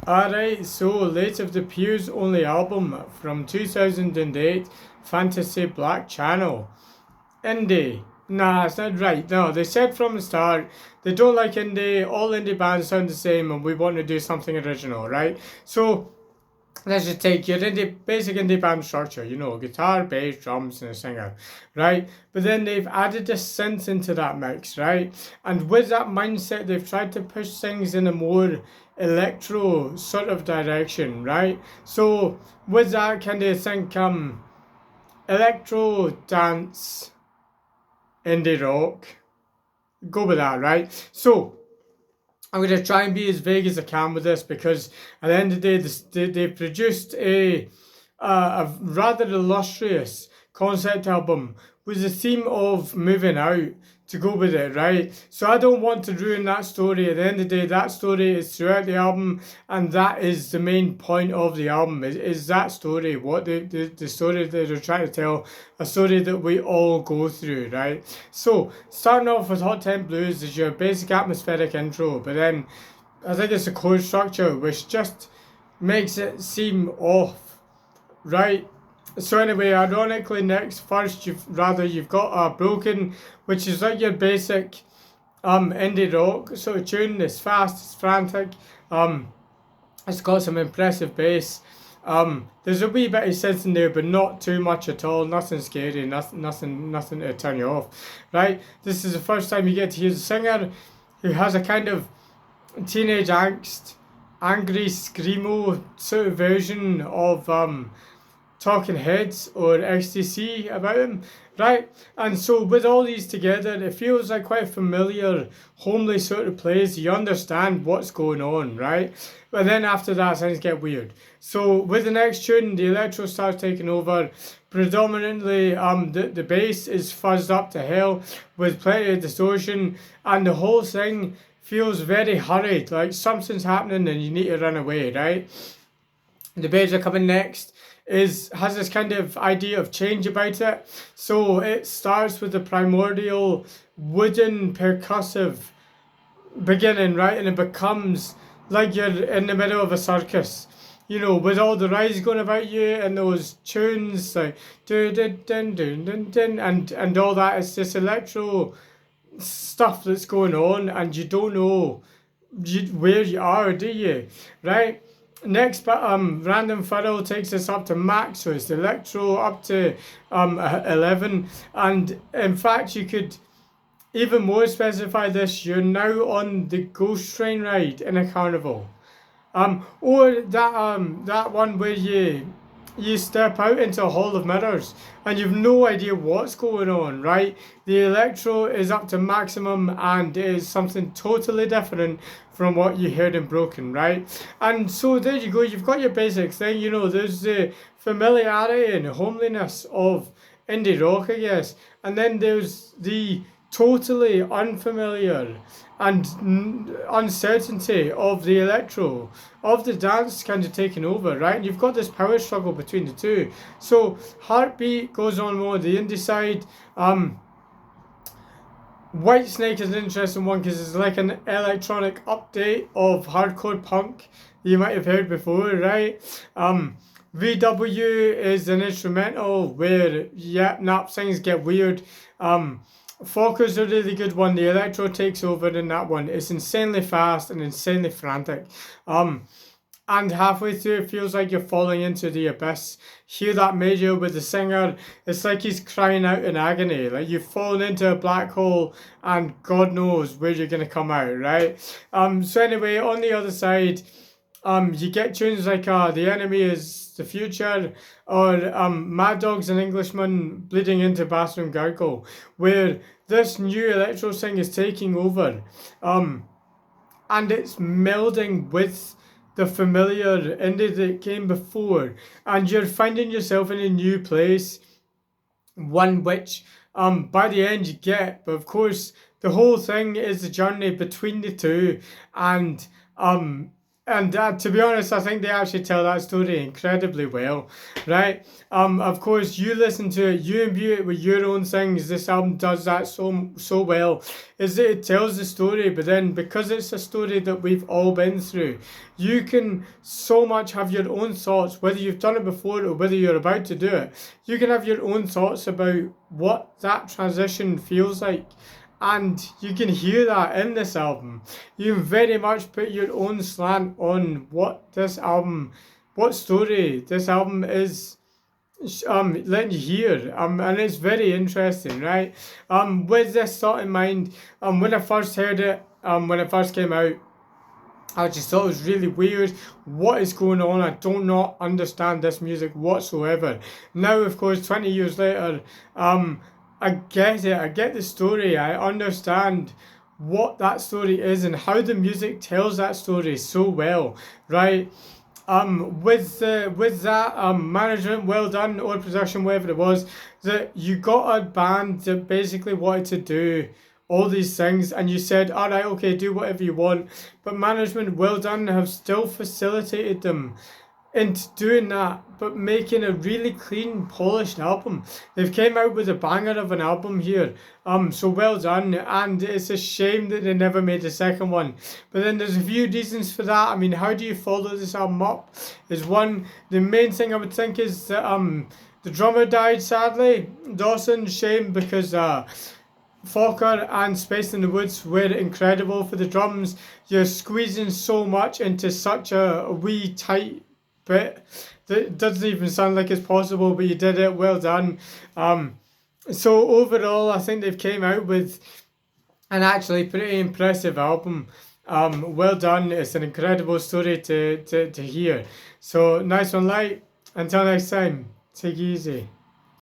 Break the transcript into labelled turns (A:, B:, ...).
A: Alright, so late of the Pier's only album from 2008, Fantasy Black Channel. Indie. Nah, it's not right. No, they said from the start they don't like indie, all indie bands sound the same and we want to do something original, right? So let's just take your basic indie band structure, guitar, bass, drums, and a singer, right? But then they've added a synth into that mix, right? And with that mindset, they've tried to push things in a more electro sort of direction, right? So with that, can they think electro dance, indie rock? Go with that, right? So I'm going to try and be as vague as I can with this because at the end of the day, they produced a rather illustrious concept album with the theme of moving out to go with it, right? So I don't want to ruin that story. At the end of the day, that story is throughout the album, and that is the main point of the album is that story, what the story that they're trying to tell, a story that we all go through, right? So starting off with Hot 10 Blues is your basic atmospheric intro, but then I think it's a chord structure which just makes it seem off, right? So anyway, ironically, first you've got Broken, which is like your basic indie rock sort of tune. It's fast, it's frantic, it's got some impressive bass. There's a wee bit of synth in there, but not too much at all. Nothing scary, nothing to turn you off, right? This is the first time you get to hear the singer, who has a kind of teenage angst, angry screamo sort of version of Talking Heads or XTC about him, right? And so with all these together, it feels like quite familiar, homely sort of plays. You understand what's going on, right? But then after that, things get weird. So with the next tune, the electro starts taking over. Predominantly, the bass is fuzzed up to hell with plenty of distortion, and the whole thing feels very hurried, like something's happening and you need to run away, right? The bass are coming next has this kind of idea of change about it. So it starts with the primordial wooden percussive beginning, right? And it becomes like you're in the middle of a circus. With all the rides going about you and those tunes like dun dun dun dun dun dun and all that. It's this electro stuff that's going on and you don't know where you are, do you? Right? Next, Random Fiddle takes us up to max, so it's the electro up to 11, and in fact you could even more specify this. You're now on the ghost train ride in a carnival, or that one where you step out into a hall of mirrors and you've no idea what's going on, right? The electro is up to maximum and it is something totally different from what you heard in Broken, right? And so there you go, you've got your basic thing, there's the familiarity and homeliness of indie rock, I guess, and then there's the totally unfamiliar and uncertainty of the electro, of the dance kind of taking over, right? And you've got this power struggle between the two. So Heartbeat goes on more the indie side. Whitesnake is an interesting one because it's like an electronic update of hardcore punk you might have heard before, right? VW is an instrumental where, things get weird. Focus a really good one. The electro takes over in that one. It's insanely fast and insanely frantic. And halfway through, it feels like you're falling into the abyss. Hear that major with the singer. It's like he's crying out in agony. Like you've fallen into a black hole and God knows where you're going to come out, right? So anyway, on the other side, you get tunes like The Enemy is the Future or Mad Dogs and Englishmen bleeding into Bathroom Gargle, where this new electro thing is taking over. And it's melding with the familiar indie that came before, and you're finding yourself in a new place, one which by the end you get, but of course the whole thing is the journey between the two, and And to be honest, I think they actually tell that story incredibly well, right? Of course, you listen to it, you imbue it with your own things. This album does that so well, is that it tells the story, but then because it's a story that we've all been through, you can so much have your own thoughts, whether you've done it before or whether you're about to do it. You can have your own thoughts about what that transition feels like. And you can hear that in this album. You very much put your own slant on what story this album is letting you hear. And it's very interesting, right? With this thought in mind, when I first heard it, when it first came out, I just thought it was really weird. What is going on? I do not understand this music whatsoever. Now, of course, 20 years later, I get it. I get the story. I understand what that story is and how the music tells that story so well, right? With that management, well done, or production, whatever it was, that you got a band that basically wanted to do all these things, and you said, all right, okay, do whatever you want, but management, well done, have still facilitated them into doing that, but making a really clean, polished album. They've came out with a banger of an album here. So well done, and it's a shame that they never made a second one. But then there's a few reasons for that. I mean, how do you follow this album up? Is one, the main thing I would think is that the drummer died sadly. Dawson, shame, because Fokker and Space in the Woods were incredible for the drums. You're squeezing so much into such a wee tight bit that doesn't even sound like it's possible, but you did it. Well done. So overall, I think they've came out with an actually pretty impressive album. Well done. It's an incredible story to hear. So nice one, Light. Until next time, take it easy.